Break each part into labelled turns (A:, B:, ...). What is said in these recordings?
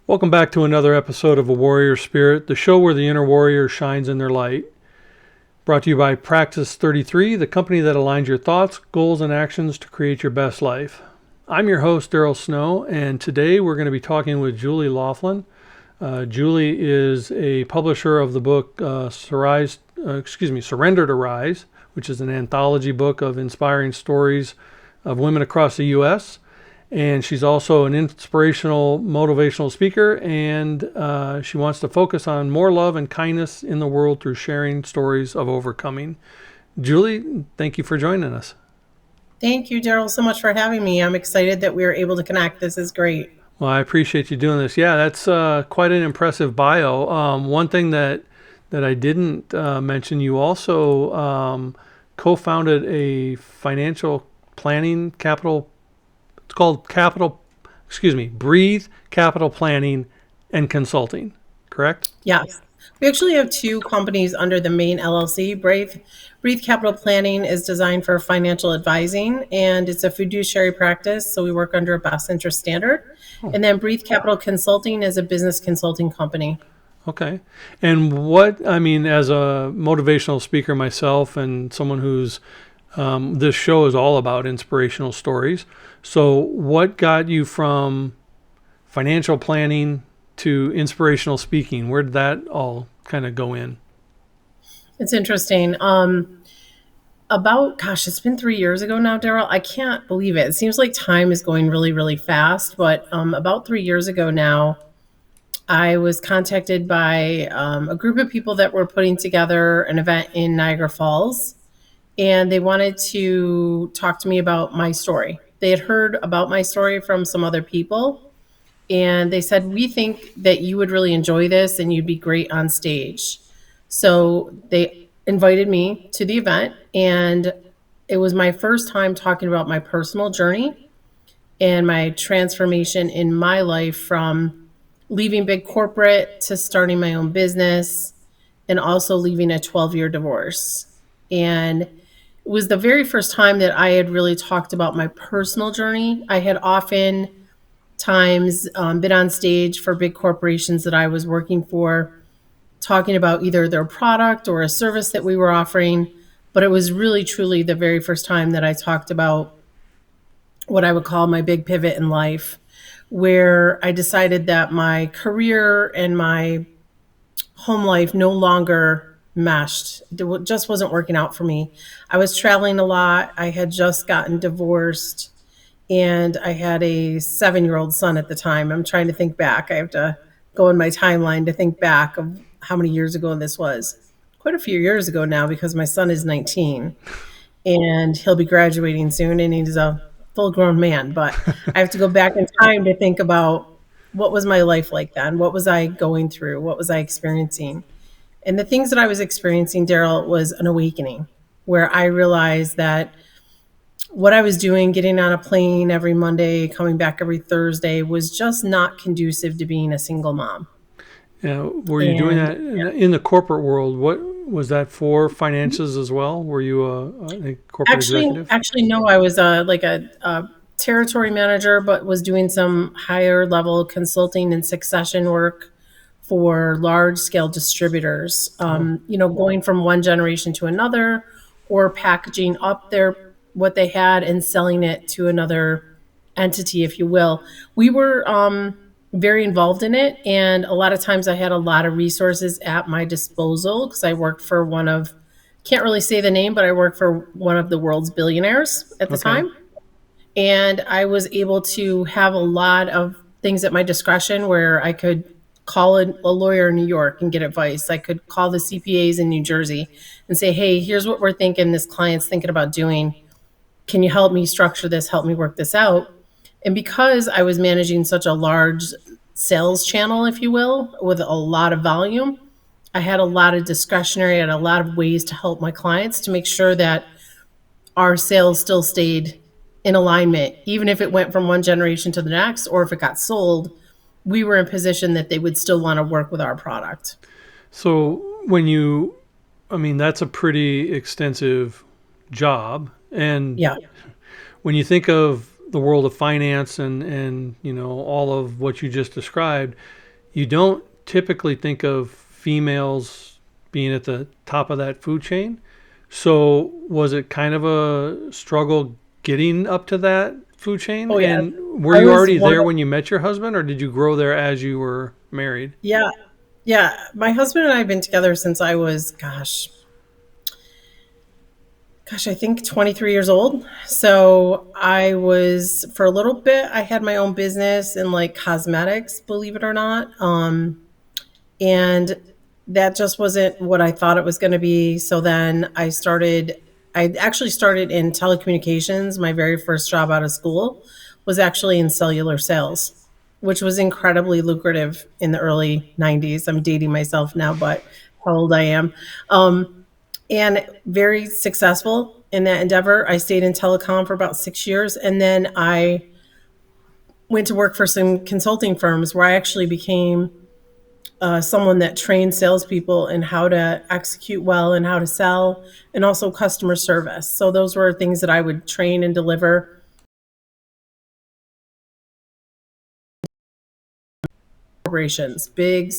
A: Welcome back to another episode of A Warrior Spirit, the show where the inner warrior shines in their light. Brought to you by Practice 33, the company that aligns your thoughts, goals, and actions to create your best life. I'm your host, Daryl Snow, and today we're going to be talking with Julie Loughlin. Julie is a publisher of the book Surrender to Rise, which is an anthology book of inspiring stories of women across the U.S., and she's also an inspirational, motivational speaker, and she wants to focus on more love and kindness in the world through sharing stories of overcoming. Julie, thank you for joining us.
B: Thank you, Daryl, so much for having me. I'm excited that we were able to connect. This is great.
A: Well, I appreciate you doing this. Yeah, that's quite an impressive bio. One thing that I didn't mention, you also co-founded a financial planning capital. It's called Breathe Capital Planning and Consulting, correct?
B: Yes. We actually have two companies under the main LLC. Breathe Capital Planning is designed for financial advising, and it's a fiduciary practice, so we work under a best interest standard.
A: Oh,
B: And then Breathe Capital Consulting is a business consulting company.
A: okay. And as a motivational speaker myself and someone who's, this show is all about inspirational stories. So, what got you from financial planning to inspirational speaking? Where did that all kind of go in?
B: It's interesting. It's been 3 years ago now, Daryl. I can't believe it. It seems like time is going really, really fast. But about 3 years ago now, I was contacted by a group of people that were putting together an event in Niagara Falls, and they wanted to talk to me about my story. They had heard about my story from some other people, and they said, "We think that you would really enjoy this and you'd be great on stage." So they invited me to the event, and it was my first time talking about my personal journey and my transformation in my life from leaving big corporate to starting my own business and also leaving a 12-year divorce. And it was the very first time that I had really talked about my personal journey. I had often times been on stage for big corporations that I was working for, talking about either their product or a service that we were offering. But it was really, truly the very first time that I talked about what I would call my big pivot in life, where I decided that my career and my home life no longer meshed. It just wasn't working out for me. I was traveling a lot. I had just gotten divorced, and I had a 7-year-old son at the time. I'm trying to think back. I have to go in my timeline to think back of how many years ago this was. Quite a few years ago now, because my son is 19 and he'll be graduating soon, and he's a full grown man. But I have to go back in time to think about what was my life like then? What was I going through? What was I experiencing? And the things that I was experiencing, Daryl, was an awakening where I realized that what I was doing, getting on a plane every Monday, coming back every Thursday, was just not conducive to being a single mom.
A: Were you doing
B: And
A: that in the corporate world? What was that for? Finances as well? Were you a corporate executive?
B: actually, no, I was a territory manager, but was doing some higher level consulting and succession work for large scale distributors.
A: Oh,
B: Going from one generation to another, or packaging up what they had and selling it to another entity, if you will. We were very involved in it, and a lot of times I had a lot of resources at my disposal because I worked for can't really say the name, but I worked for one of the world's billionaires at the
A: okay.
B: time. And I was able to have a lot of things at my discretion where I could call a lawyer in New York and get advice. I could call the CPAs in New Jersey and say, "Hey, here's what we're thinking this client's thinking about doing. Can you help me structure this, help me work this out?" And because I was managing such a large sales channel, if you will, with a lot of volume, I had a lot of discretionary, I had a lot of ways to help my clients to make sure that our sales still stayed in alignment, even if it went from one generation to the next, or if it got sold, we were in position that they would still want to work with our product.
A: So that's a pretty extensive job. And
B: Yeah.
A: when you think of the world of finance and all of what you just described, you don't typically think of females being at the top of that food chain. So was it kind of a struggle getting up to that food chain?
B: Oh yeah,
A: And were
B: I
A: you
B: was
A: already
B: one
A: there
B: of,
A: when you met your husband, or did you grow there as you were married?
B: yeah, yeah. My husband and I have been together since I was, I think 23 years old. So I was, for a little bit, I had my own business in like cosmetics, believe it or not. And that just wasn't what I thought it was going to be. So then I actually started in telecommunications. My very first job out of school was actually in cellular sales, which was incredibly lucrative in the early 90s. I'm dating myself now, but how old I am. And very successful in that endeavor. I stayed in telecom for about 6 years. And then I went to work for some consulting firms where I actually became someone that trained salespeople in how to execute well and how to sell, and also customer service. So those were things that I would train and deliver corporations, big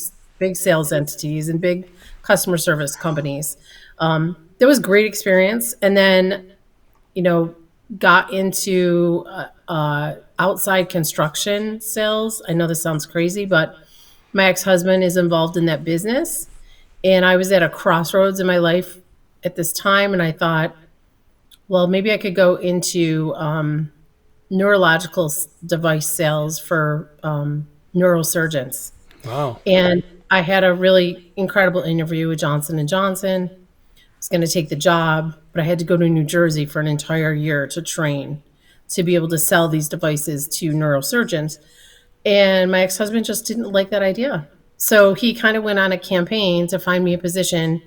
B: sales entities, and big customer service companies. That was great experience, and then you know got into outside construction sales. I know this sounds crazy, but my ex-husband is involved in that business. And I was at a crossroads in my life at this time, and I thought, well, maybe I could go into neurological device sales for neurosurgeons.
A: Wow.
B: And I had a really incredible interview with Johnson and Johnson. I was going to take the job, but I had to go to New Jersey for an entire year to train to be able to sell these devices to neurosurgeons. And my ex-husband just didn't like that idea. So he kind of went on a campaign to find me a position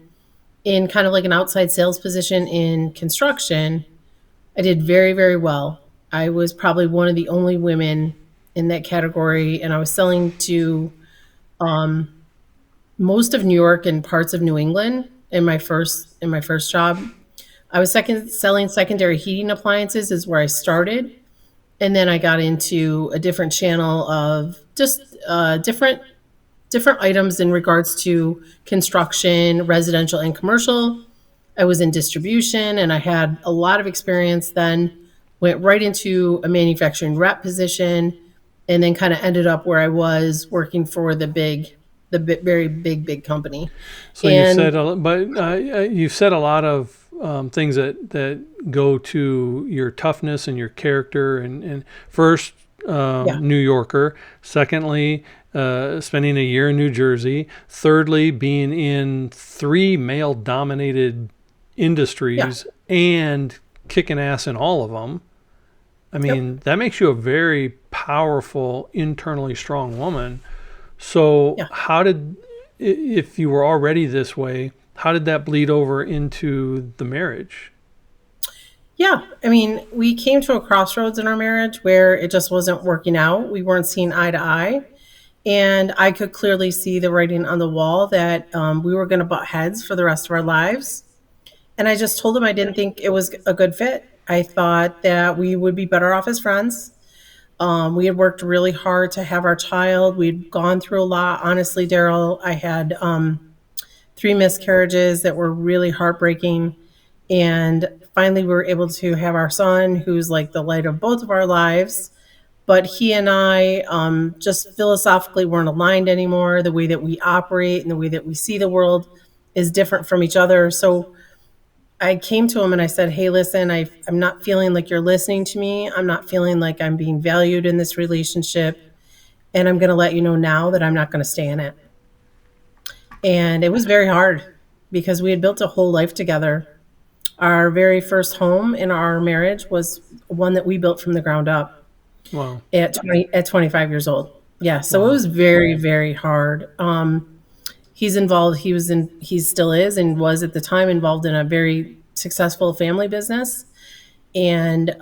B: in kind of like an outside sales position in construction. I did very, very well. I was probably one of the only women in that category, and I was selling to um, most of New York and parts of New England in my first job. I was selling secondary heating appliances is where I started, and then I got into a different channel of just different items in regards to construction, residential and commercial. I was in distribution and I had a lot of experience then, went right into a manufacturing rep position, and then kind of ended up where I was working for very big company.
A: So you
B: And
A: said, but you've said a lot of things that go to your toughness and your character. And first,
B: yeah,
A: New Yorker. Secondly, spending a year in New Jersey. Thirdly, being in three male-dominated
B: yeah,
A: industries and kicking ass in all of them. I
B: yep.
A: mean, that makes you a very powerful, internally strong woman. So,
B: Yeah.
A: if you were already this way, how did that bleed over into the marriage?
B: Yeah. I mean, we came to a crossroads in our marriage where it just wasn't working out. We weren't seeing eye to eye. And I could clearly see the writing on the wall that we were going to butt heads for the rest of our lives. And I just told him I didn't think it was a good fit. I thought that we would be better off as friends. We had worked really hard to have our child. We'd gone through a lot. Honestly, Daryl, I had three miscarriages that were really heartbreaking. And finally, we were able to have our son, who's like the light of both of our lives. But he and I just philosophically weren't aligned anymore. The way that we operate and the way that we see the world is different from each other. So I came to him and I said, hey, listen, I'm not feeling like you're listening to me. I'm not feeling like I'm being valued in this relationship. And I'm going to let you know now that I'm not going to stay in it. And it was very hard because we had built a whole life together. Our very first home in our marriage was one that we built from the ground up
A: Wow,
B: at 25 years old. Yeah, so it
A: wow,
B: was very, very hard. He's involved. He still is, and was at the time involved in a very successful family business. And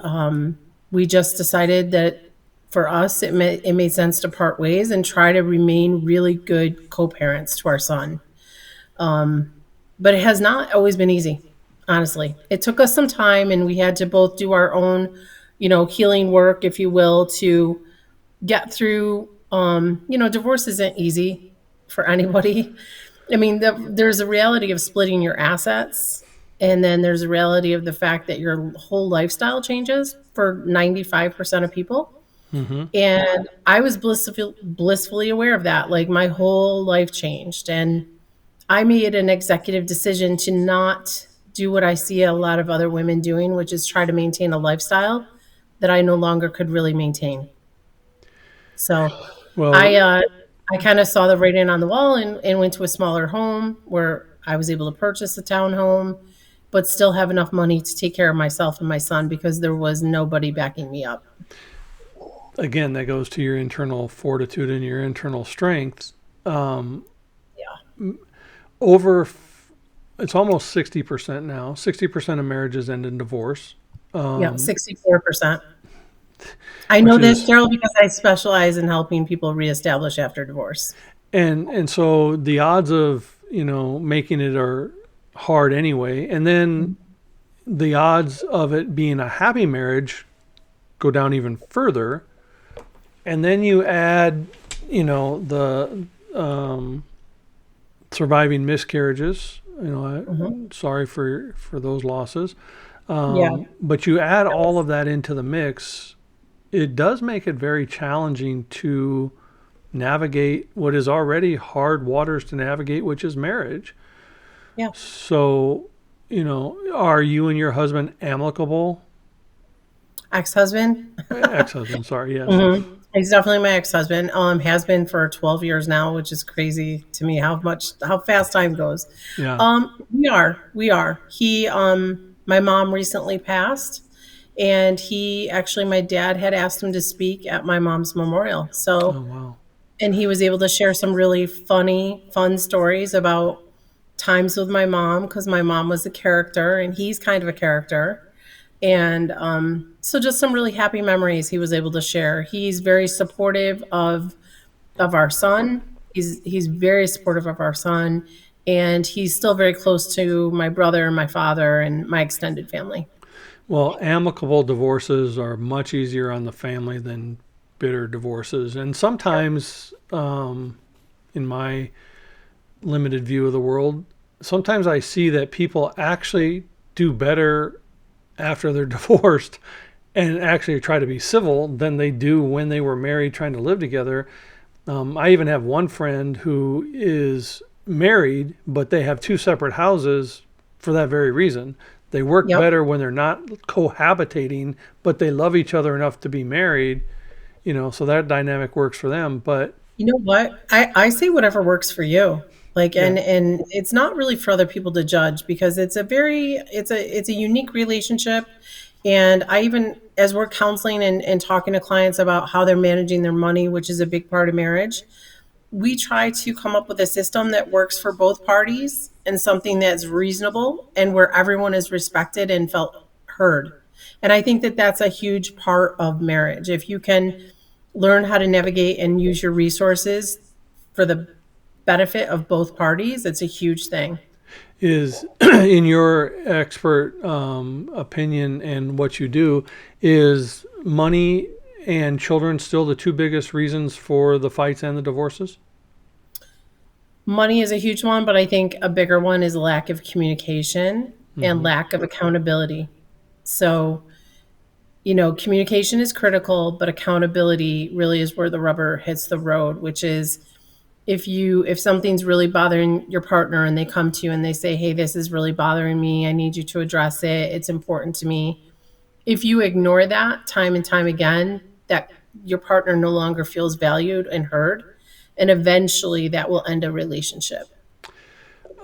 B: we just decided that for us, it made sense to part ways and try to remain really good co-parents to our son. But it has not always been easy, honestly. It took us some time, and we had to both do our own healing work, if you will, to get through. Divorce isn't easy for anybody. I mean, there's a reality of splitting your assets, and then there's a reality of the fact that your whole lifestyle changes for 95% of people.
A: Mm-hmm.
B: And I was blissfully aware of that. Like my whole life changed. And I made an executive decision to not do what I see a lot of other women doing, which is try to maintain a lifestyle that I no longer could really maintain. So
A: Well,
B: I uh, I kind of saw the writing on the wall and went to a smaller home where I was able to purchase a townhome, but still have enough money to take care of myself and my son because there was nobody backing me up.
A: again, that goes to your internal fortitude and your internal strength. Um,
B: Yeah.
A: over, it's almost 60% now. 60% of marriages end in divorce,
B: Yeah,
A: um,
B: 64%. I
A: which
B: know this,
A: is,
B: Daryl, because I specialize in helping people reestablish after divorce.
A: and so the odds of making it are hard anyway, and then the odds of it being a happy marriage go down even further. And then you add, the surviving miscarriages.
B: Hmm.
A: Sorry for those losses.
B: Yeah.
A: But you add all of that into the mix, it does make it very challenging to navigate what is already hard waters to navigate, which is marriage.
B: Yeah.
A: So, are you and your husband amicable?
B: Ex-husband.
A: Ex-husband, sorry, yes.
B: Hmm. He's definitely my ex-husband. Has been for 12 years now, which is crazy to me how fast time goes.
A: Yeah.
B: We are. My mom recently passed, and my dad had asked him to speak at my mom's memorial.
A: Oh,
B: So,
A: wow.
B: and he was able to share some really fun stories about times with my mom because my mom was a character and he's kind of a character. And so just some really happy memories he was able to share. He's very supportive of our son. He's very supportive of our son, and he's still very close to my brother, my father, and my extended family.
A: Well, amicable divorces are much easier on the family than bitter divorces. And sometimes, in my limited view of the world, sometimes I see that people actually do better after they're divorced and actually try to be civil than they do when they were married trying to live together. I even have one friend who is married, but they have two separate houses for that very reason. They work
B: Yep.
A: better when they're not cohabitating, but they love each other enough to be married, so that dynamic works for them. But
B: You know what? I say whatever works for you. Like
A: yeah,
B: and it's not really for other people to judge because it's a unique relationship. And I even as we're counseling and talking to clients about how they're managing their money, which is a big part of marriage, we try to come up with a system that works for both parties and something that's reasonable and where everyone is respected and felt heard. And I think that that's a huge part of marriage. If you can learn how to navigate and use your resources for the benefit of both parties, it's a huge thing.
A: is in your expert opinion and what you do, is money and children still the two biggest reasons for the fights and the divorces?
B: Money is a huge one, but I think a bigger one is lack of communication and
A: Mm-hmm.
B: lack of accountability. So, communication is critical, but accountability really is where the rubber hits the road, which is if something's really bothering your partner and they come to you and they say, "Hey, this is really bothering me. I need you to address it. It's important to me." If you ignore that time and time again, that your partner no longer feels valued and heard, and eventually that will end a relationship.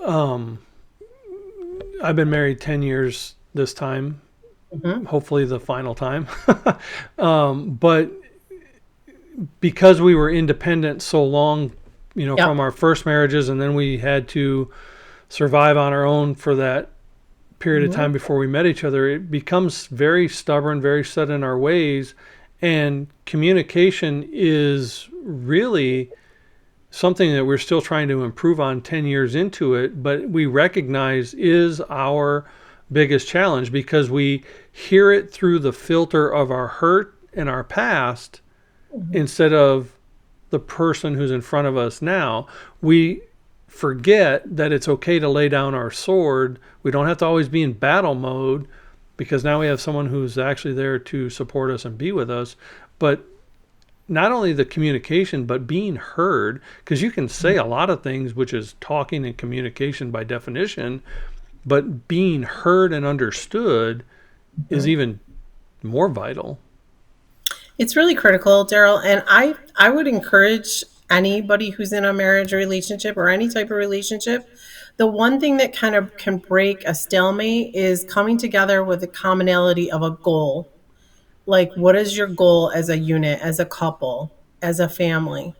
A: Um, I've been married 10 years this time,
B: Hmm.
A: hopefully the final time. But because we were independent so long, from
B: Yep.
A: our first marriages, and then we had to survive on our own for that period of
B: Hmm.
A: time before we met each other, it becomes very stubborn, very set in our ways. And communication is really something that we're still trying to improve on 10 years into it, but we recognize is our biggest challenge because we hear it through the filter of our hurt and our past
B: Mhm.
A: instead of the person who's in front of us now. We forget that it's okay to lay down our sword. We don't have to always be in battle mode because now we have someone who's actually there to support us and be with us. But not only the communication, but being heard, because you can say a lot of things, which is talking and communication by definition, but being heard and understood is
B: Mhm.
A: even more vital.
B: It's really critical, Daryl, and I would encourage anybody who's in a marriage relationship or any type of relationship. The one thing that kind of can break a stalemate is coming together with a commonality of a goal. Like, what is your goal as a unit, as a couple, as a family?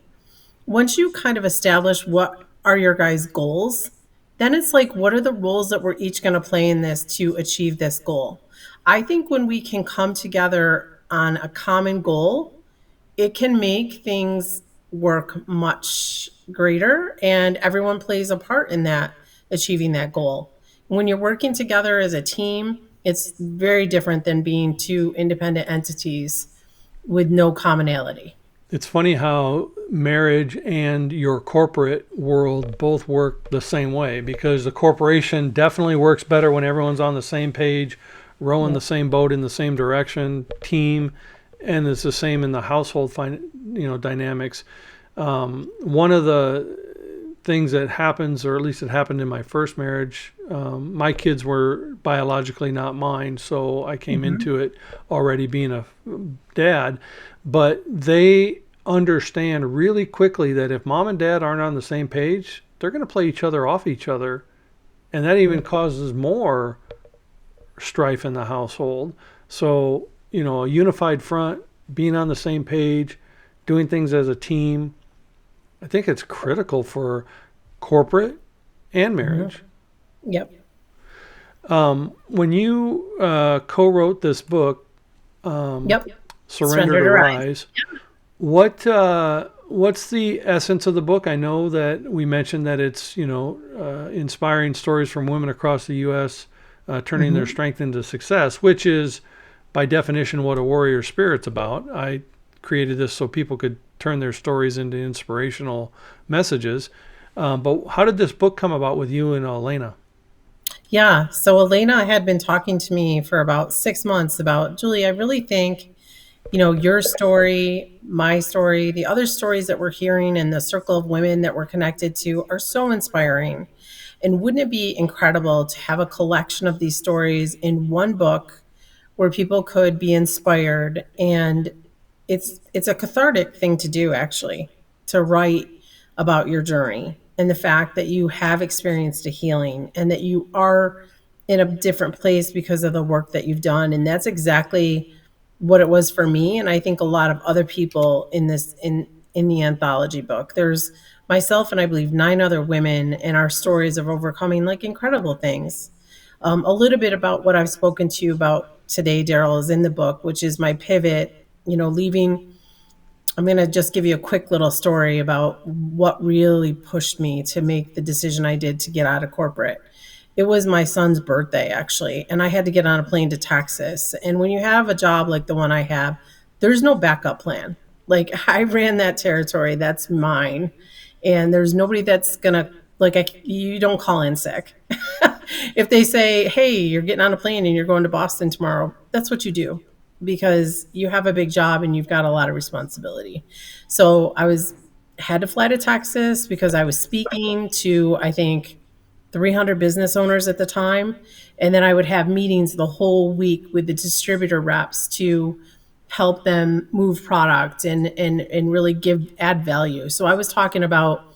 B: Once you kind of establish what are your guys' goals, then it's like, what are the roles that we're each going to play in this to achieve this goal? I think when we can come together on a common goal, it can make things work much greater, and everyone plays a part in that, achieving that goal. When you're working together as a team, it's very different than being two independent entities with no commonality.
A: It's funny how marriage and your corporate world both work the same way, because the corporation definitely works better when everyone's on the same page, rowing
B: Yeah.
A: the same boat in the same direction, team, and it's the same in the household dynamics. One of the things that happens, or at least it happened in my first marriage, my kids were biologically not mine, so I came
B: Mhm.
A: into it already being a dad, but they understand really quickly that if mom and dad aren't on the same page, they're going to play each other off each other. And that even causes more strife in the household. So, a unified front, being on the same page, doing things as a team, I think it's critical for corporate and
B: Mhm.
A: marriage.
B: Yep.
A: When you co-wrote this book,
B: Yep.
A: Surrender
B: Surrender
A: to
B: to rise.
A: Rise, what's the essence of the book? I know that we mentioned that it's inspiring stories from women across the U.S. Turning their
B: Mhm.
A: strength into success, which is by definition what a warrior spirit's about. I created this so people could turn their stories into inspirational messages. But how did this book come about with you and Elena?
B: Yeah. So Elena had been talking to me for about 6 months about, Julie, I really think, your story, my story, the other stories that we're hearing in the circle of women that we're connected to are so inspiring. And wouldn't it be incredible to have a collection of these stories in one book where people could be inspired? And it's a cathartic thing to do, actually, to write about your journey and the fact that you have experienced a healing and that you are in a different place because of the work that you've done. And that's exactly what it was for me, and I think a lot of other people in this in the anthology book. There's myself and I believe 9 other women, and our stories of overcoming like incredible things. A little bit about what I've spoken to you about today, Daryl, is in the book, which is my pivot. Leaving. I'm going to just give you a quick little story about what really pushed me to make the decision I did to get out of corporate. It was my son's birthday, actually, and I had to get on a plane to Texas. And when you have a job like the one I have, there's no backup plan. Like, I ran that territory, that's mine. And there's nobody that's going to, like, you don't call in sick. If they say, hey, you're getting on a plane and you're going to Boston tomorrow, that's what you do because you have a big job and you've got a lot of responsibility. So I was had to fly to Texas because I was speaking to, I think, 300 business owners at the time, and then I would have meetings the whole week with the distributor reps to help them move product and really give add value. So I was talking about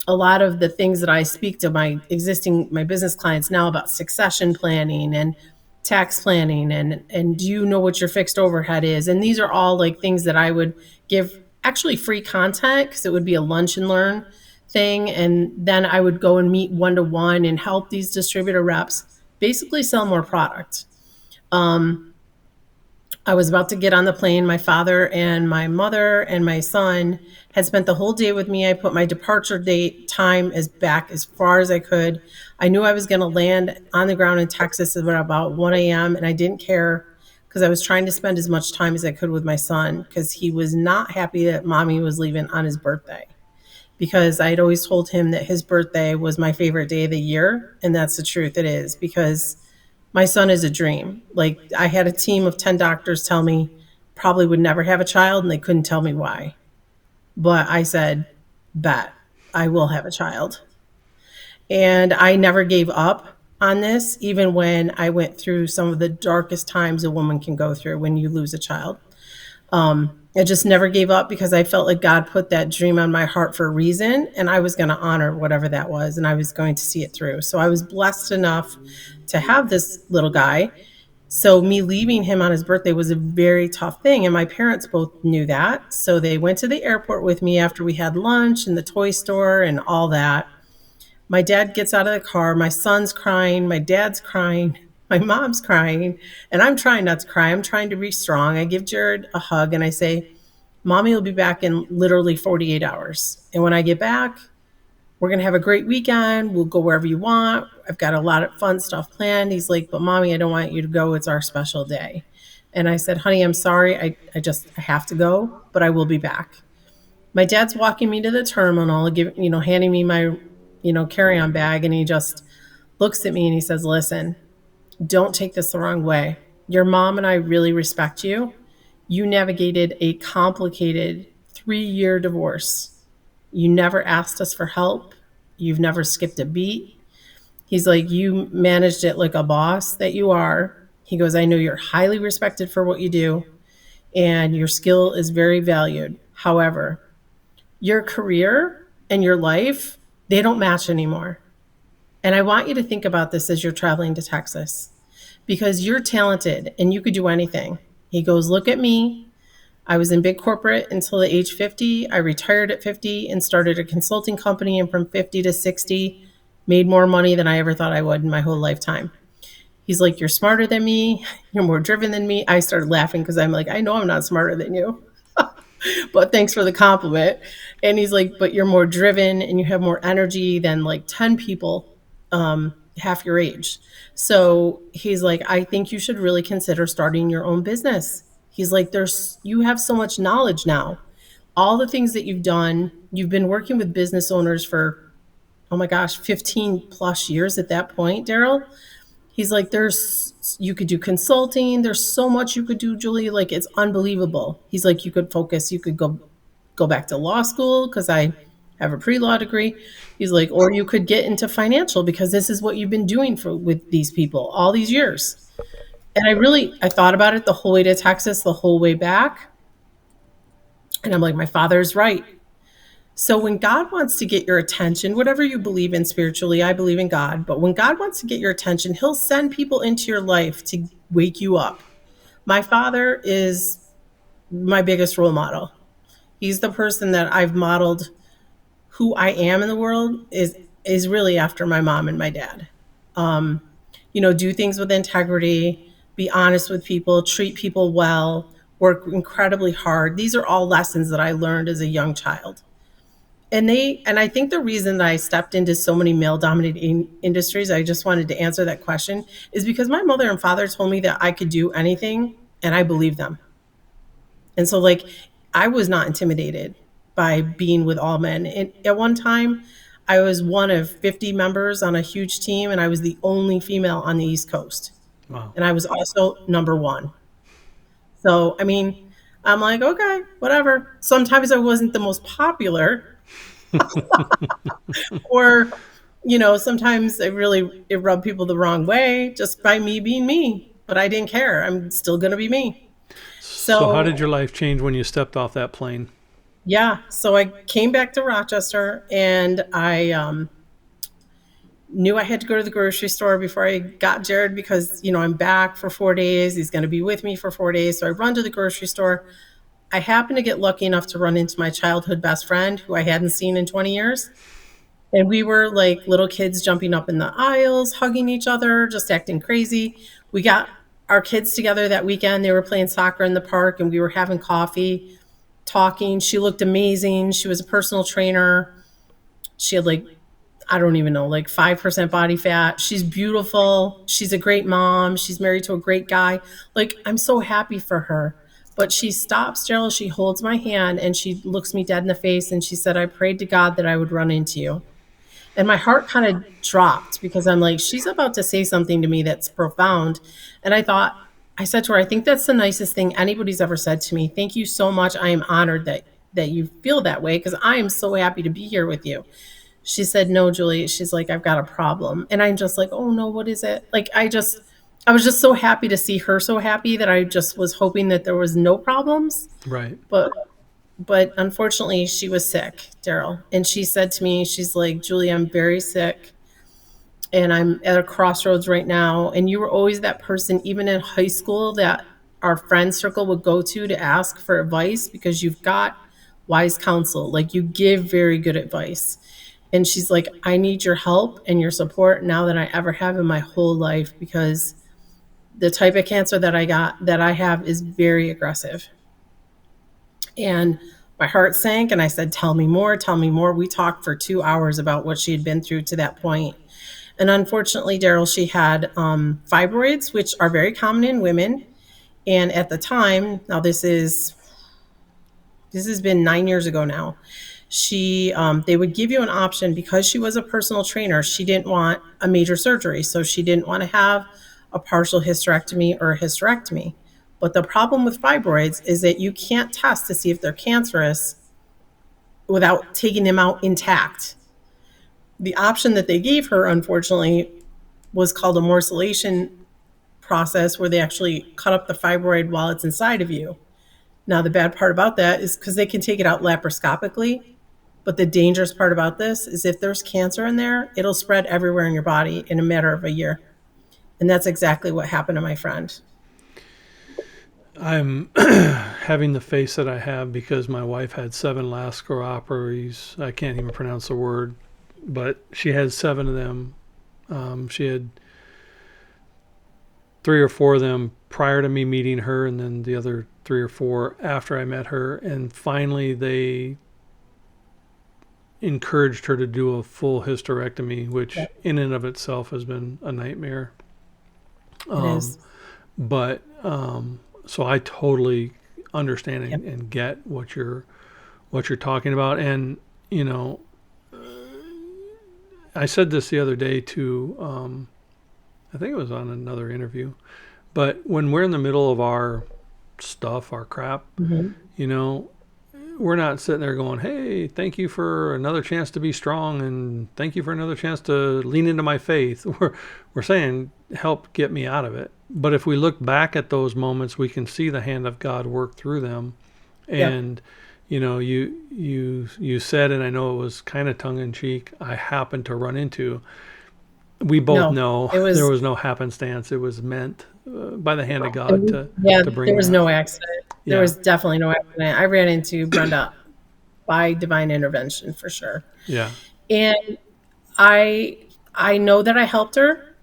B: a lot of the things that I speak to my business clients now about succession planning and tax planning and do you know what your fixed overhead is? And these are all like things that I would give actually free content because it would be a lunch and learn thing. And then I would go and meet one to one and help these distributor reps basically sell more product. Um, I was about to get on the plane. My father and my mother and my son had spent the whole day with me. I put my departure date time as back as far as I could. I knew I was going to land on the ground in Texas at about 1 a.m. and I didn't care. because I was trying to spend as much time as I could with my son because he was not happy that mommy was leaving on his birthday. Because I had always told him that his birthday was my favorite day of the year. And that's the truth. It is because my son is a dream. Like, I had a team of 10 doctors tell me probably would never have a child, and they couldn't tell me why. But I said, bet I will have a child. And I never gave up on this, even when I went through some of the darkest times a woman can go through when you lose a child. I just never gave up because I felt like God put that dream on my heart for a reason, and I was going to honor whatever that was, and I was going to see it through. So I was blessed enough to have this little guy. So me leaving him on his birthday was a very tough thing, and my parents both knew that. So they went to the airport with me after we had lunch and the toy store and all that. My dad gets out of the car. My son's crying. My dad's crying. My mom's crying. And I'm trying not to cry. I'm trying to be strong. I give Jared a hug and I say, Mommy will be back in literally 48 hours. And when I get back, we're going to have a great weekend. We'll go wherever you want. I've got a lot of fun stuff planned. He's like, but Mommy, I don't want you to go. It's our special day. And I said, honey, I'm sorry. I have to go, but I will be back. My dad's walking me to the terminal, handing me my, carry-on bag. And he just looks at me and he says, listen, don't take this the wrong way. Your mom and I really respect you. You navigated a complicated 3-year divorce. You never asked us for help. You've never skipped a beat. He's like, you managed it like a boss that you are. He goes, I know you're highly respected for what you do, and your skill is very valued. However, your career and your life, they don't match anymore. And I want you to think about this as you're traveling to Texas because you're talented and you could do anything. He goes, look at me. I was in big corporate until the age 50. I retired at 50 and started a consulting company. And from 50 to 60, made more money than I ever thought I would in my whole lifetime. He's like, you're smarter than me. You're more driven than me. I started laughing because I'm like, I know I'm not smarter than you, but thanks for the compliment. And he's like, but you're more driven and you have more energy than like 10 people half your age. So he's like, I think you should really consider starting your own business. He's like, you have so much knowledge now. All the things that you've done, you've been working with business owners for, oh my gosh, 15 plus years at that point, Daryl. He's like, you could do consulting. There's so much you could do, Julie. Like, it's unbelievable. He's like, you could focus. You could go back to law school because I have a pre-law degree. He's like, or you could get into financial because this is what you've been doing with these people all these years. And I thought about it the whole way to Texas, the whole way back. And I'm like, my father's right. So when God wants to get your attention, whatever you believe in spiritually, I believe in God, but when God wants to get your attention, he'll send people into your life to wake you up. My father is my biggest role model. He's the person that I've modeled who I am in the world is really after my mom and my dad. Um, do things with integrity, be honest with people, treat people well, work incredibly hard. These are all lessons that I learned as a young child. And I think the reason that I stepped into so many male dominated industries, I just wanted to answer that question, is because my mother and father told me that I could do anything and I believed them. And so, like, I was not intimidated by being with all men. And at one time, I was one of 50 members on a huge team, and I was the only female on the East Coast.
A: Wow.
B: And I was also number one. So, I mean, I'm like, okay, whatever. Sometimes I wasn't the most popular, or, sometimes it rubbed people the wrong way just by me being me. But I didn't care. I'm still going to be me.
A: So, how did
B: So
A: your life change when you stepped off that plane?
B: yeah, so I came back to Rochester and I knew I had to go to the grocery store before I got Jared because, I'm back for 4 days. He's going to be with me for 4 days. So I run to the grocery store. I happened to get lucky enough to run into my childhood best friend who I hadn't seen in 20 years. And we were like little kids jumping up in the aisles, hugging each other, just acting crazy. We got our kids together that weekend. They were playing soccer in the park and we were having coffee, talking. She looked amazing. She was a personal trainer. She had I don't even know, like 5% body fat. She's beautiful. She's a great mom. She's married to a great guy. Like, I'm so happy for her. But she stops, Daryl. She holds my hand and she looks me dead in the face and she said, I prayed to God that I would run into you. And my heart kind of dropped because I'm like, she's about to say something to me that's profound. And I said to her, I think that's the nicest thing anybody's ever said to me. Thank you so much. I am honored that you feel that way because I am so happy to be here with you. She said, no, Julie. She's like, I've got a problem. And I'm just like, oh no, what is it? Like, I was just so happy to see her so happy that I just was hoping that there was no problems.
A: Right.
B: But unfortunately she was sick, Daryl. And she said to me, she's like, Julie, I'm very sick and I'm at a crossroads right now. And you were always that person, even in high school, that our friend circle would go to ask for advice because you've got wise counsel. Like, you give very good advice. And she's like, I need your help and your support now than I ever have in my whole life because the type of cancer that I have is very aggressive. And my heart sank and I said, tell me more, tell me more. We talked for 2 hours about what she had been through to that point. And unfortunately, Daryl, she had fibroids, which are very common in women. And at the time, now this has been 9 years ago now. They would give you an option because she was a personal trainer. She didn't want a major surgery, so she didn't want to have a partial hysterectomy or a hysterectomy. But the problem with fibroids is that you can't test to see if they're cancerous without taking them out intact. The option that they gave her, unfortunately, was called a morcellation process where they actually cut up the fibroid while it's inside of you. Now, the bad part about that is because they can take it out laparoscopically, but the dangerous part about this is if there's cancer in there, it'll spread everywhere in your body in a matter of a year. And that's exactly what happened to my friend.
A: I'm having the face that I have because my wife had 7 laparoscopies. I can't even pronounce the word, but she had 7 of them. She had 3 or 4 of them prior to me meeting her, and then the other 3 or 4 after I met her. And finally, they encouraged her to do a full hysterectomy, which
B: Yep.
A: in and of itself has been a nightmare.
B: It
A: Um,
B: is.
A: but so I totally understand
B: Yep.
A: and get what you're talking about. And you know, I said this the other day to I think it was on another interview. But when we're in the middle of our stuff, our crap,
B: Mhm.
A: you know, we're not sitting there going, "Hey, thank you for another chance to be strong, and thank you for another chance to lean into my faith." We're saying, "Help get me out of it." But if we look back at those moments, we can see the hand of God work through them.
B: Yep.
A: And you know, you said, and I know it was kind of tongue in cheek. I happened to run into. We both
B: No,
A: know
B: it
A: there
B: was,
A: was no happenstance. It was meant by the hand of
B: it
A: God
B: was yeah,
A: to
B: there
A: bring
B: was
A: that.
B: no accident. There
A: Yeah,
B: was definitely no accident. I ran into Brenda by divine intervention for sure.
A: yeah.
B: And I I know that I helped her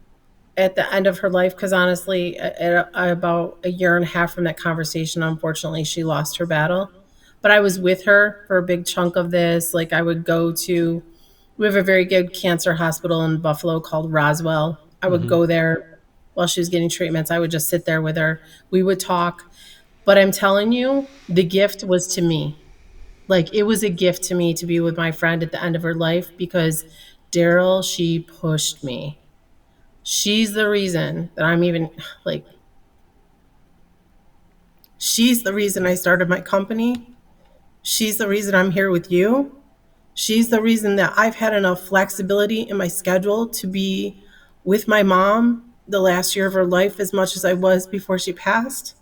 B: at the end of her life because honestly, at about a year and a half from that conversation, unfortunately, she lost her battle. But I was with her for a big chunk of this. Like, I would go to, we have a very good cancer hospital in Buffalo called Roswell. I would
A: Hmm.
B: go there while she was getting treatments. I would just sit there with her. We would talk. But I'm telling you, the gift was to me. Like, it was a gift to me to be with my friend at the end of her life because Daryl, she pushed me. She's the reason that I'm even like, she's the reason I started my company. She's the reason I'm here with you. She's the reason that I've had enough flexibility in my schedule to be with my mom the last year of her life as much as I was before she passed.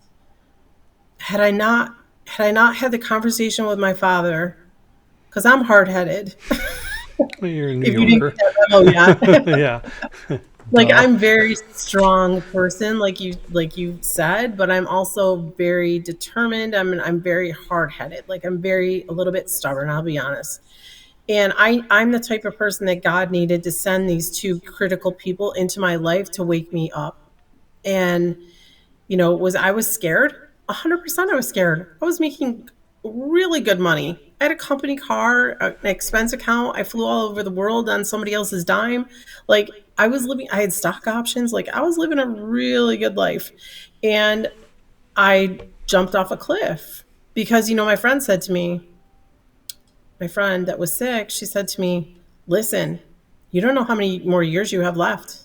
B: Had I not had the conversation with my father, because I'm hard headed,
A: You're a New
B: if you didn't
A: Yorker.
B: get that memo yet.
A: Yeah.
B: Like,
A: Duh.
B: I'm very strong person, like you said, but I'm also very determined. I'm very hard headed. Like, I'm very a little bit stubborn, I'll be honest. And I'm the type of person that God needed to send these two critical people into my life to wake me up. And was I was scared? 100% I was scared. I was making really good money. I had a company car, an expense account. I flew all over the world on somebody else's dime. Like I had stock options. Like I was living a really good life. And I jumped off a cliff because, my friend said to me, my friend that was sick, she said to me, listen, you don't know how many more years you have left.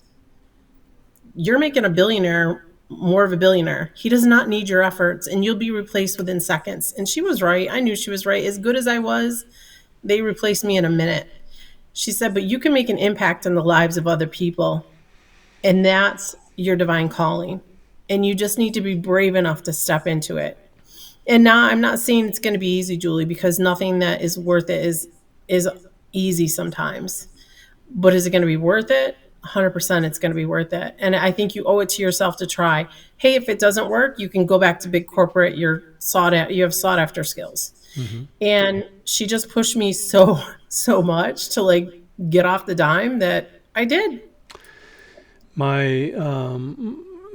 B: You're making a billionaire more of a billionaire. He does not need your efforts and you'll be replaced within seconds. And she was right. I knew she was right. As good as I was, they replaced me in a minute. She said, but you can make an impact on the lives of other people. And that's your divine calling. And you just need to be brave enough to step into it. And now I'm not saying it's going to be easy, Julie, because nothing that is worth it is easy sometimes. But is it going to be worth it? 100% it's going to be worth it. And I think you owe it to yourself to try. Hey, if it doesn't work, you can go back to big corporate. You have sought after skills.
A: Mm-hmm.
B: And she just pushed me so much to like get off the dime that I did.
A: My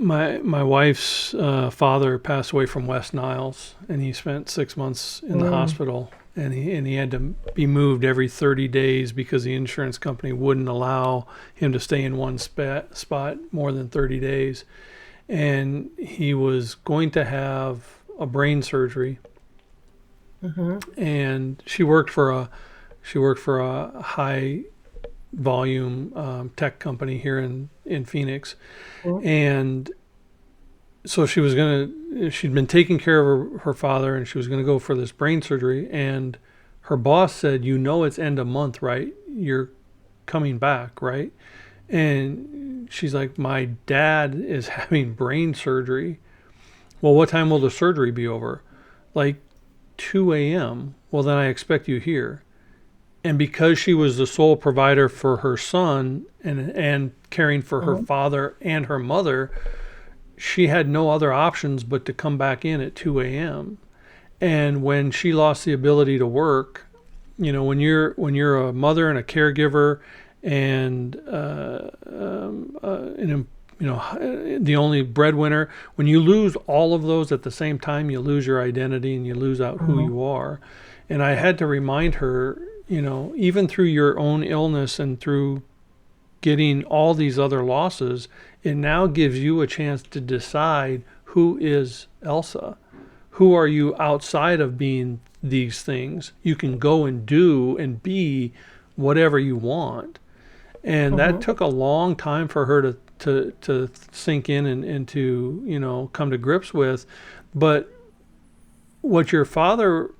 A: my wife's father passed away from West Niles, and he spent 6 months in the hospital, and he had to be moved every 30 days because the insurance company wouldn't allow him to stay in one spot more than 30 days, and he was going to have a brain surgery, and she worked for a high volume tech company here in Phoenix. And so she'd been taking care of her father, and she was going to go for this brain surgery. And her boss said, it's end of month, right? You're coming back, right? And she's like, my dad is having brain surgery. Well, what time will the surgery be over? Like 2 a.m. Well, then I expect you here. And because she was the sole provider for her son and caring for her father and her mother, she had no other options but to come back in at 2 a.m. And when she lost the ability to work, when you're a mother and a caregiver and the only breadwinner, when you lose all of those at the same time, you lose your identity and you lose out who you are. And I had to remind her, even through your own illness and through getting all these other losses, it now gives you a chance to decide who is Elsa. Who are you outside of being these things? You can go and do and be whatever you want. And that took a long time for her to sink in and to, come to grips with. But what your father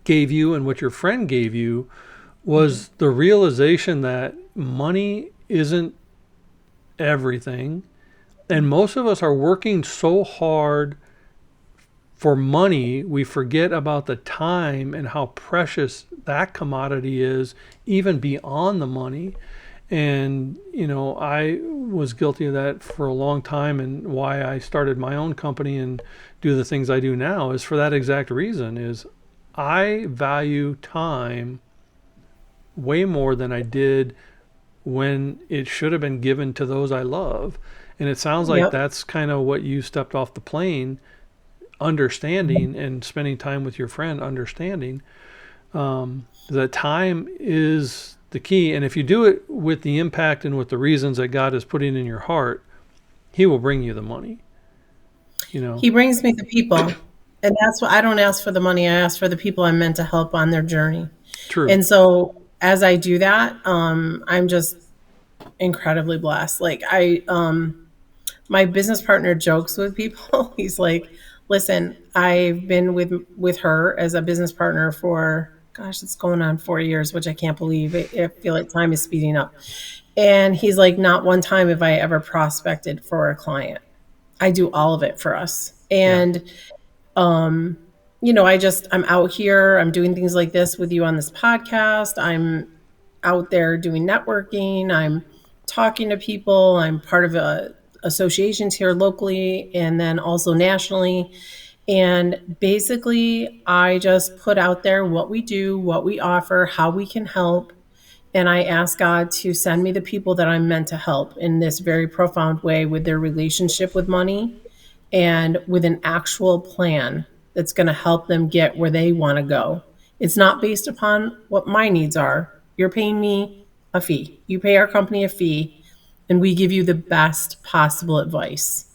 A: gave you and what your friend gave you was the realization that money isn't everything. And most of us are working so hard for money, we forget about the time and how precious that commodity is, even beyond the money. And, I was guilty of that for a long time. And why I started my own company and do the things I do now is for that exact reason, is I value time way more than I did when it should have been given to those I love. And it sounds like that's kind of what you stepped off the plane, understanding and spending time with your friend, understanding that time is the key. And if you do it with the impact and with the reasons that God is putting in your heart, he will bring you the money.
B: He brings me the people. And that's why I don't ask for the money. I ask for the people I'm meant to help on their journey.
A: True.
B: And so as I do that, I'm just incredibly blessed. Like my business partner jokes with people. He's like, listen, I've been with her as a business partner for, gosh, it's going on 4 years, which I can't believe. I feel like time is speeding up. And he's like, not one time have I ever prospected for a client. I do all of it for us. And I'm out here, I'm doing things like this with you on this podcast. I'm out there doing networking. I'm talking to people. I'm part of associations here locally and then also nationally. And basically, I just put out there what we do, what we offer, how we can help. And I ask God to send me the people that I'm meant to help in this very profound way with their relationship with money and with an actual plan that's going to help them get where they want to go It's not based upon what my needs are. You're paying me a fee. You pay our company a fee, and we give you the best possible advice.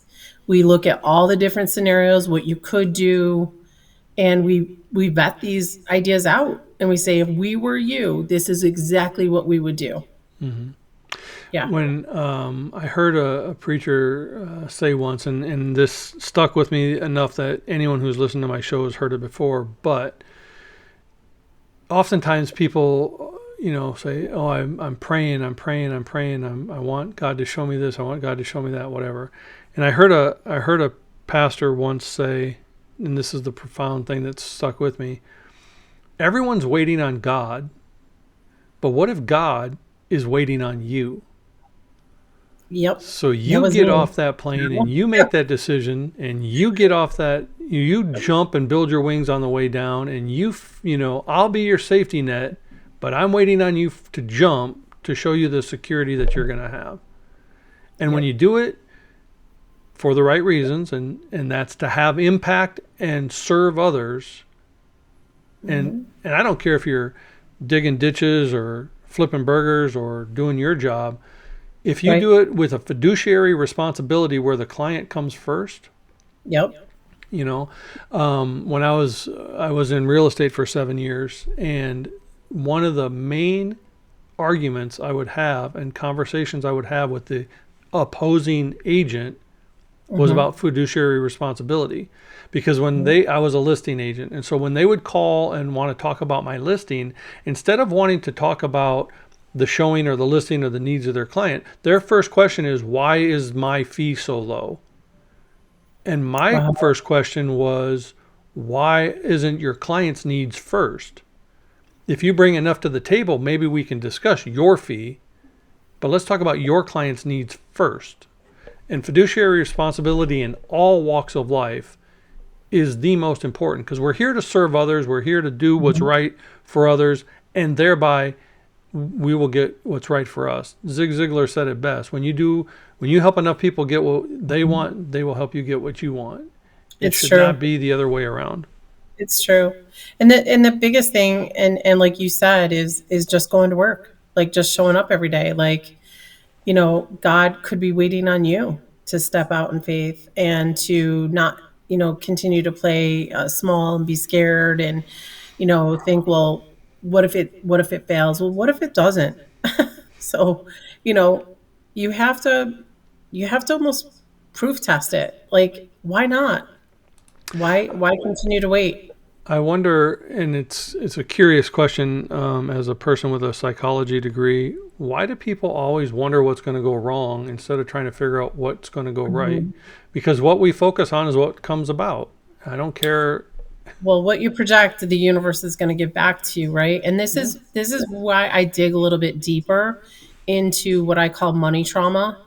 B: We look at all the different scenarios, what you could do, and we vet these ideas out. And we say, if we were you, this is exactly what we would do.
A: Hmm.
B: Yeah.
A: When I heard a preacher say once, and this stuck with me enough that anyone who's listened to my show has heard it before, but oftentimes people, say, "Oh, I'm praying, I'm praying, I'm praying. I want God to show me this. I want God to show me that, whatever." And I heard a pastor once say, and this is the profound thing that stuck with me: everyone's waiting on God, but what if God is waiting on you?
B: Yep.
A: So
B: That
A: you
B: was
A: get
B: me.
A: off that plane and you make that decision and you get off that, you jump and build your wings on the way down, and I'll be your safety net, but I'm waiting on you to jump to show you the security that you're going to have. And when
B: Yep.
A: you do it for the right reasons, and that's to have impact and serve others, and I don't care if you're digging ditches or flipping burgers or doing your job, if you
B: Right.
A: do it with a fiduciary responsibility where the client comes first.
B: Yep.
A: you know when I was in real estate for 7 years, and one of the main arguments I would have and conversations I would have with the opposing agent was
B: Mm-hmm.
A: about fiduciary responsibility, because I was a listing agent, and so when they would call and want to talk about my listing, instead of wanting to talk about the showing or the listing or the needs of their client, their first question is, why is my fee so low? And my
B: Wow.
A: first question was, why isn't your client's needs first? If you bring enough to the table, maybe we can discuss your fee, but let's talk about your client's needs first. And fiduciary responsibility in all walks of life is the most important, because we're here to serve others, we're here to do what's
B: Mhm.
A: right for others, and thereby we will get what's right for us. Zig Ziglar said it best: when you help enough people get what they want, they will help you get what you want. It
B: It's
A: should
B: true.
A: not be the other way around.
B: It's true. And the biggest thing, and like you said, is just going to work. Like just showing up every day. Like, God could be waiting on you to step out in faith and to not, continue to play small and be scared and, think, well, what if it fails? Well, what if it doesn't? So, you know, you have to you have to almost proof test it. Like, why not? Why continue to wait?
A: I wonder, and it's a curious question, as a person with a psychology degree, why do people always wonder what's going to go wrong instead of trying to figure out what's going to go right?
B: Mhm.
A: Because what we focus on is what comes about. I don't care.
B: Well, what you project, the universe is going to give back to you, right? And this
A: Yeah.
B: is this is why I dig a little bit deeper into what I call money trauma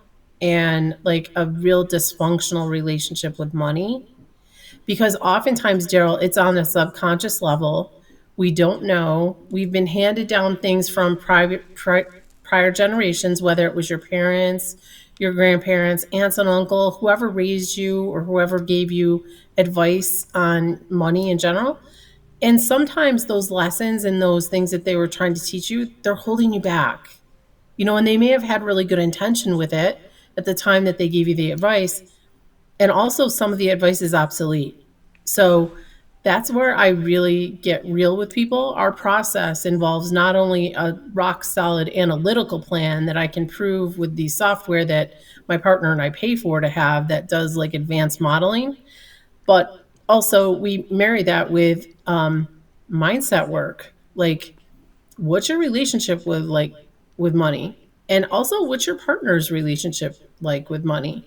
B: and like a real dysfunctional relationship with money. Because oftentimes, Daryl, it's on a subconscious level. We don't know. We've been handed down things from prior generations, whether it was your parents, your grandparents, aunts and uncle, whoever raised you or whoever gave you advice on money in general. And sometimes those lessons and those things that they were trying to teach you, they're holding you back. And they may have had really good intention with it at the time that they gave you the advice, and also some of the advice is obsolete. So that's where I really get real with people. Our process involves not only a rock solid analytical plan that I can prove with the software that my partner and I pay for to have that does like advanced modeling, but also we marry that with mindset work. Like, what's your relationship with money? And also, what's your partner's relationship like with money?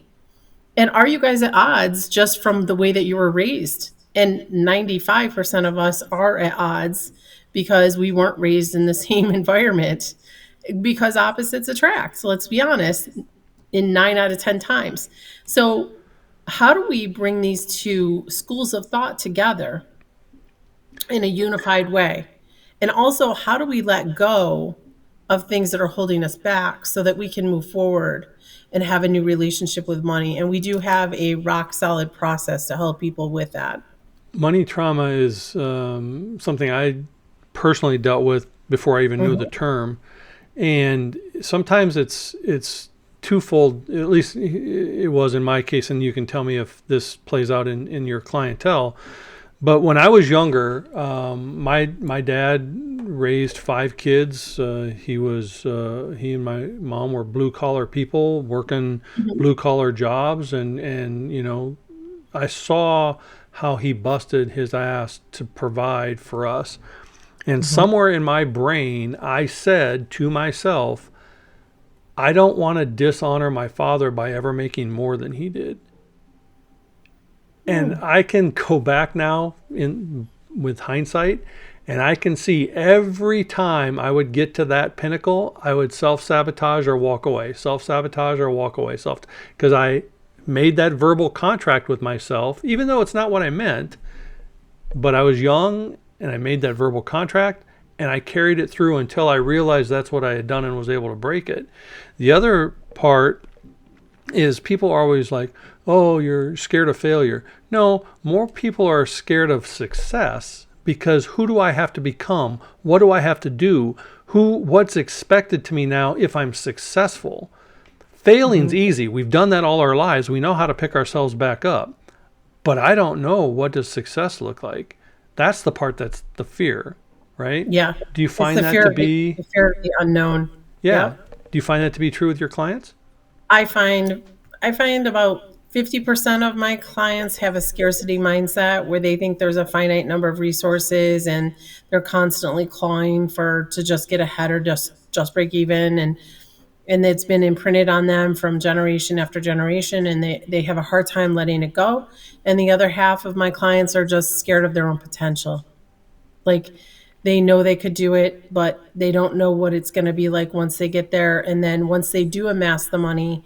B: And are you guys at odds just from the way that you were raised? And 95% of us are at odds because we weren't raised in the same environment, because opposites attract. So let's be honest, in 9 out of 10 times. So, how do we bring these two schools of thought together in a unified way? And also, how do we let go of things that are holding us back so that we can move forward and have a new relationship with money? And we do have a rock solid process to help people with that.
A: Money trauma is something I personally dealt with before I even knew the
B: Mhm.
A: term. And sometimes it's twofold. At least it was in my case, and you can tell me if this plays out in your clientele. But when I was younger, my dad raised 5 kids. He and my mom were blue collar people working
B: Mhm.
A: blue collar jobs, and I saw how he busted his ass to provide for us. And
B: Mhm.
A: somewhere in my brain, I said to myself, I don't want to dishonor my father by ever making more than he did. And
B: Hmm.
A: I can go back now in with hindsight, and I can see every time I would get to that pinnacle, I would self-sabotage or walk away, self-sabotage or walk away, self, because I made that verbal contract with myself, even though it's not what I meant. But I was young and I made that verbal contract, and I carried it through until I realized that's what I had done and was able to break it. The other part is people are always like, oh, you're scared of failure. No, more people are scared of success because who do I have to become? What do I have to do? What's expected to me now if I'm successful? Failing's
B: Mhm.
A: easy. We've done that all our lives. We know how to pick ourselves back up. But I don't know, what does success look like? That's the part that's the fear, right?
B: Yeah.
A: Do you
B: It's
A: find that to be,
B: the fear of the unknown.
A: yeah,
B: Yep.
A: do you find that to be true with your clients?
B: I find I find about 50% of my clients have a scarcity mindset where they think there's a finite number of resources and they're constantly clawing for to just get ahead or just break even, and it's been imprinted on them from generation after generation, and they have a hard time letting it go. And the other half of my clients are just scared of their own potential. Like they know they could do it, but they don't know what it's going to be like once they get there. And then once they do amass the money,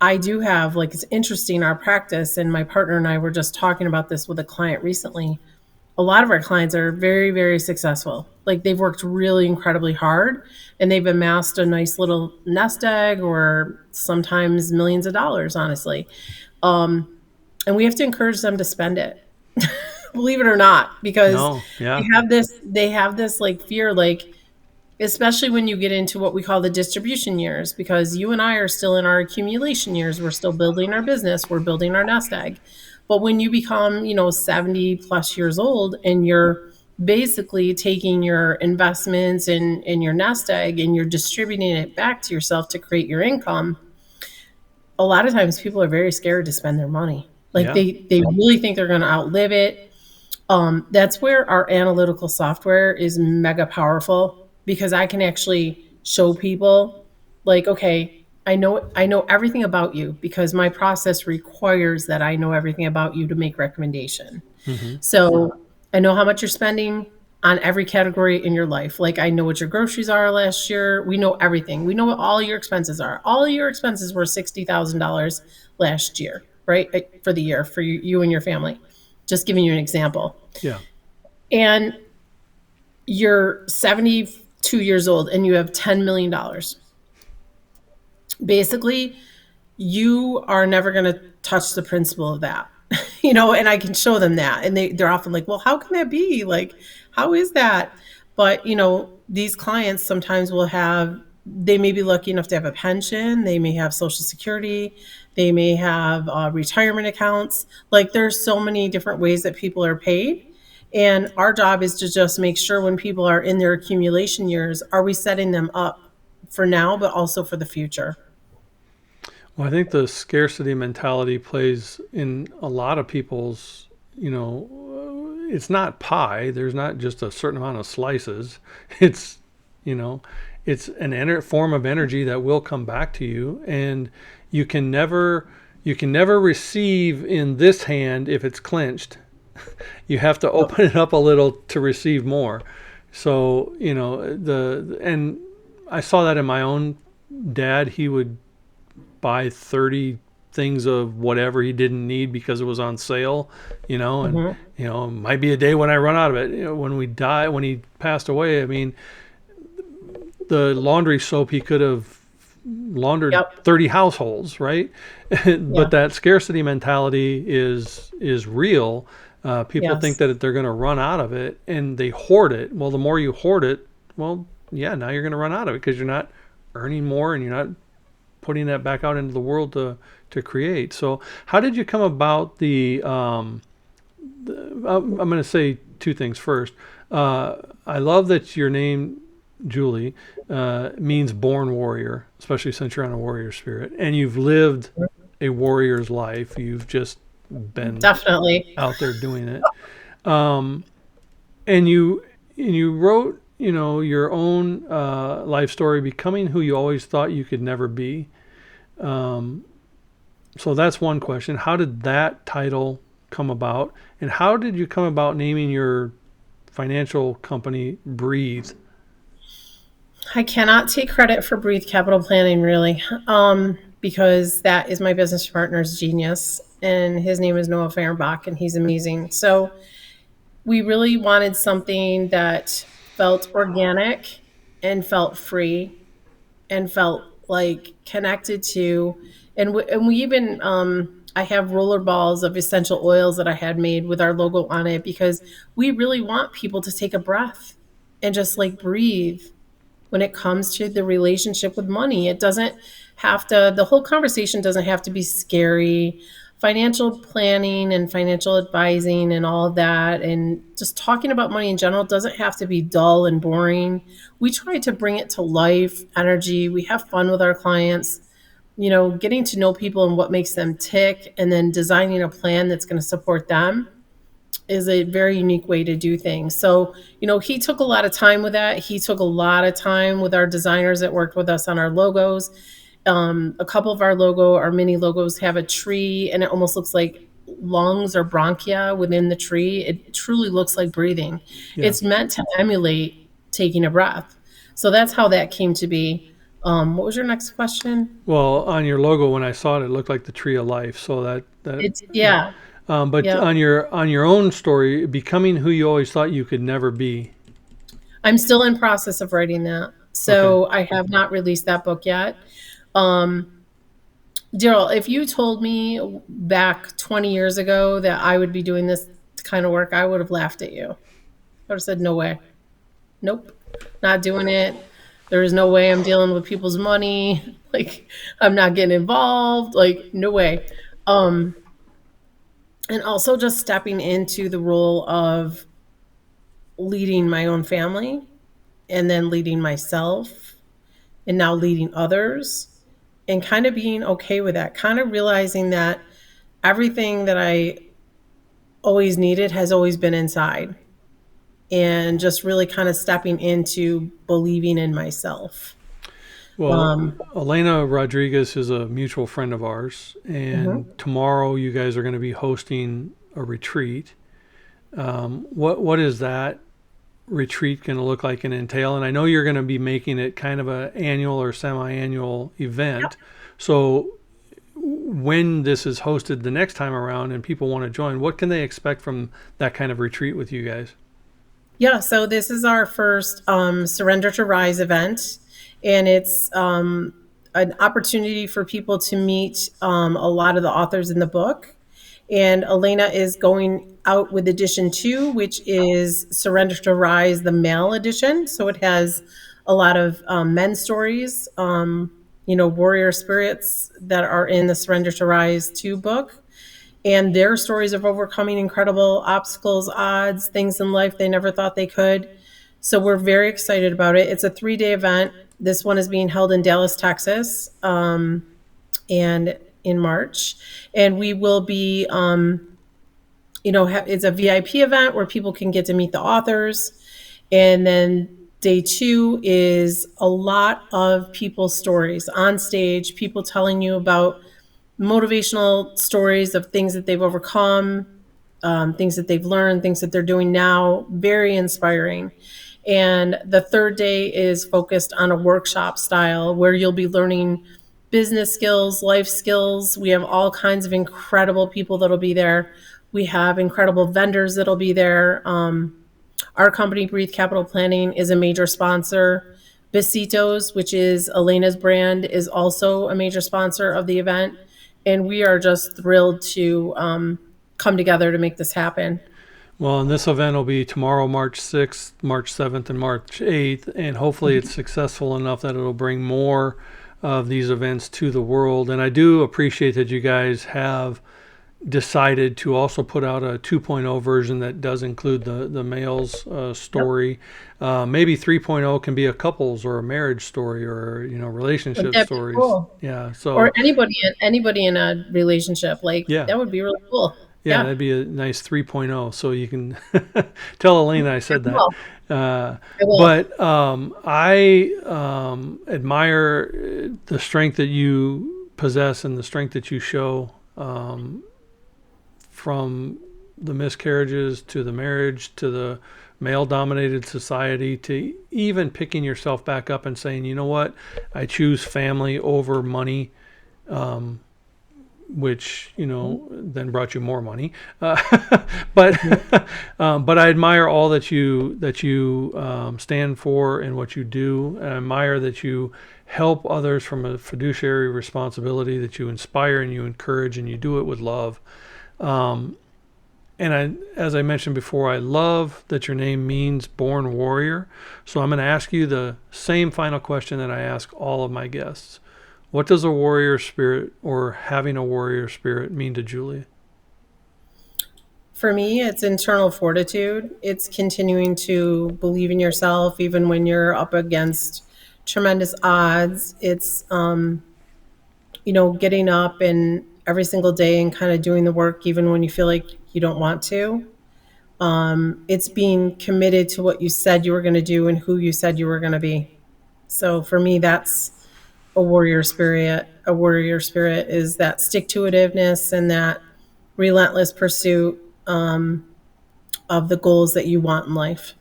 B: I do have, like, it's interesting, our practice, and my partner and I were just talking about this with a client recently. A lot of our clients are very, very successful. Like they've worked really incredibly hard and they've amassed a nice little nest egg or sometimes millions of dollars, honestly. Um, and we have to encourage them to spend it, believe it or not, because
A: No, yeah.
B: they have this like fear, like, especially when you get into what we call the distribution years, because you and I are still in our accumulation years. We're still building our business, we're building our nest egg. But when you become, 70 plus years old and you're basically taking your investments in your nest egg and you're distributing it back to yourself to create your income, a lot of times people are very scared to spend their money. Like
A: Yeah.
B: they really think they're going to outlive it. That's where our analytical software is mega powerful because I can actually show people, like, okay, I know everything about you because my process requires that I know everything about you to make recommendation.
A: Mm-hmm.
B: So I know how much you're spending on every category in your life. Like I know what your groceries are last year. We know everything. We know what all your expenses are. All your expenses were $60,000 last year, right? For the year for you and your family. Just giving you an example.
A: Yeah.
B: And you're 72 years old and you have $10 million. Basically, you are never going to touch the principle of that. And I can show them that. And they're often like, well, how can that be? Like, how is that? But, these clients sometimes they may be lucky enough to have a pension. They may have Social Security. They may have retirement accounts. Like, there's so many different ways that people are paid. And our job is to just make sure when people are in their accumulation years, are we setting them up for now, but also for the future?
A: Well, I think the scarcity mentality plays in a lot of people's, it's not pie. There's not just a certain amount of slices. It's, you know, it's an form of energy that will come back to you, and you can never, you can never receive in this hand if it's clenched. You have to
B: Yep.
A: open it up a little to receive more. So, and I saw that in my own dad. He would buy 30 things of whatever he didn't need because it was on sale, and
B: Mhm.
A: might be a day when I run out of it. When he passed away, I mean, the laundry soap he could have laundered
B: Yep.
A: 30 households, right?
B: Yeah.
A: But that scarcity mentality is real. People think
B: Yes.
A: that they're going to run out of it and they hoard it. Well, the more you hoard it, well, yeah, now you're going to run out of it because you're not earning more and you're not putting that back out into the world to create. So, how did you come about I'm going to say two things first. I love that your name, Julie, means born warrior, especially since you're on a warrior spirit, and you've lived a warrior's life. You've just been
B: Definitely.
A: out there doing it, um, and you wrote, your own life story, becoming who you always thought you could never be. Um, so that's one question. How did that title come about, and how did you come about naming your financial company Breathe?
B: I cannot take credit for Breathe Capital Planning, really, because that is my business partner's genius, and his name is Noah Fehrenbach, and he's amazing. So we really wanted something that felt organic and felt free and felt like connected to, and we even I have roller balls of essential oils that I had made with our logo on it because we really want people to take a breath and just like breathe when it comes to the relationship with money. It doesn't have to, the whole conversation doesn't have to be scary. Financial planning and financial advising and all of that, and just talking about money in general doesn't have to be dull and boring. We try to bring it to life, energy. We have fun with our clients, getting to know people and what makes them tick, and then designing a plan that's going to support them is a very unique way to do things. So, he took a lot of time with that. He took a lot of time with our designers that worked with us on our logos. A couple of our mini logos have a tree, and it almost looks like lungs or bronchia within the tree. It truly looks like breathing.
A: Yeah.
B: It's meant to emulate taking a breath. So that's how that came to be. What was your next question?
A: Well, on your logo, when I saw it, it looked like the tree of life. So that
B: It's,
A: yeah.
B: yeah,
A: But
B: yeah.
A: on your own story, becoming who you always thought you could never be.
B: I'm still in process of writing that.
A: Okay.
B: So I have not released that book yet. Um, Daryl, if you told me back 20 years ago that I would be doing this kind of work, I would have laughed at you. I would have said, no way. Nope, not doing it. There is no way I'm dealing with people's money. Like, I'm not getting involved. Like, no way. Um, and also just stepping into the role of leading my own family and then leading myself and now leading others and kind of being okay with that, kind of realizing that everything that I always needed has always been inside, and just really kind of stepping into believing in myself.
A: Well,
B: Um,
A: Elena Rodriguez is a mutual friend of ours, and
B: mhm.
A: tomorrow you guys are going to be hosting a retreat. What is that retreat going to look like and entail? And I know you're going to be making it kind of a annual or semi-annual event. So when this is hosted the next time around and people want to join, what can they expect from that kind of retreat with you guys?
B: Yeah, so this is our first Surrender to Rise event, and it's an opportunity for people to meet a lot of the authors in the book. And Elena is going out with edition 2, which is Surrender to Rise, the male edition. So it has a lot of men's stories, warrior spirits that are in the Surrender to Rise 2 book, and their stories of overcoming incredible obstacles, odds, things in life they never thought they could. So we're very excited about it. It's a 3-day event. This one is being held in Dallas, Texas, and in March. And we will be, it's a VIP event where people can get to meet the authors. And then day 2 is a lot of people's stories on stage, people telling you about motivational stories of things that they've overcome, things that they've learned, things that they're doing now. Very inspiring. And the third day is focused on a workshop style where you'll be learning business skills, life skills. We have all kinds of incredible people that'll be there. We have incredible vendors that'll be there. Our company, Breathe Capital Planning, is a major sponsor. Besitos, which is Elena's brand, is also a major sponsor of the event. And we are just thrilled to come together to make this happen.
A: Well, and this event will be tomorrow, March 6th, March 7th, and March 8th. And hopefully it's successful enough that it'll bring more of these events to the world. And I do appreciate that you guys have decided to also put out a 2.0 version that does include the male's
B: Yep.
A: story. Maybe 3.0 can be a couple's or a marriage story or,
B: Wouldn't
A: relationship
B: that be
A: stories.
B: cool?
A: Yeah.
B: Or
A: So,
B: anybody in a relationship, like
A: yeah.
B: that would be really cool.
A: Yeah,
B: Yeah.
A: that'd be a nice 3.0. So you can tell Elena I
B: I
A: said that.
B: will.
A: Uh,
B: I will.
A: but I admire the strength that you possess and the strength that you show from the miscarriages to the marriage to the male dominated society to even picking yourself back up and saying, you know what, I choose family over money, which then brought you more money. But but I admire all that you stand for and what you do. I admire that you help others from a fiduciary responsibility, that you inspire and you encourage and you do it with love. And as I mentioned before, I love that your name means born warrior. So I'm going to ask you the same final question that I ask all of my guests. What does a warrior spirit or having a warrior spirit mean to Julie?
B: For me, it's internal fortitude. It's continuing to believe in yourself even when you're up against tremendous odds. It's getting up and every single day and kind of doing the work even when you feel like you don't want to. It's being committed to what you said you were going to do and who you said you were going to be. So for me, that's a warrior spirit. A warrior spirit is that stick to itiveness and that relentless pursuit of the goals that you want in life.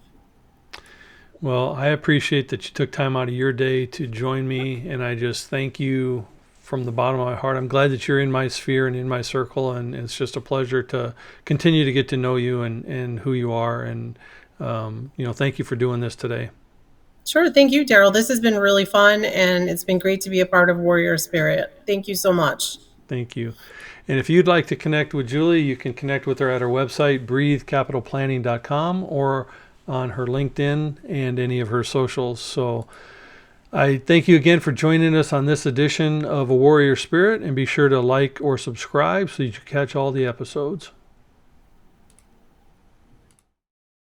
A: Well, I appreciate that you took time out of your day to join me, and I just thank you from the bottom of my heart. I'm glad that you're in my sphere and in my circle, and it's just a pleasure to continue to get to know you and who you are. And, thank you for doing this today.
B: Sure. Thank you, Daryl. This has been really fun and it's been great to be a part of Warrior Spirit. Thank you so much.
A: Thank you. And if you'd like to connect with Julie, you can connect with her at her website, breathecapitalplanning.com, or on her LinkedIn and any of her socials. So I thank you again for joining us on this edition of A Warrior Spirit, and be sure to like or subscribe so you can catch all the episodes.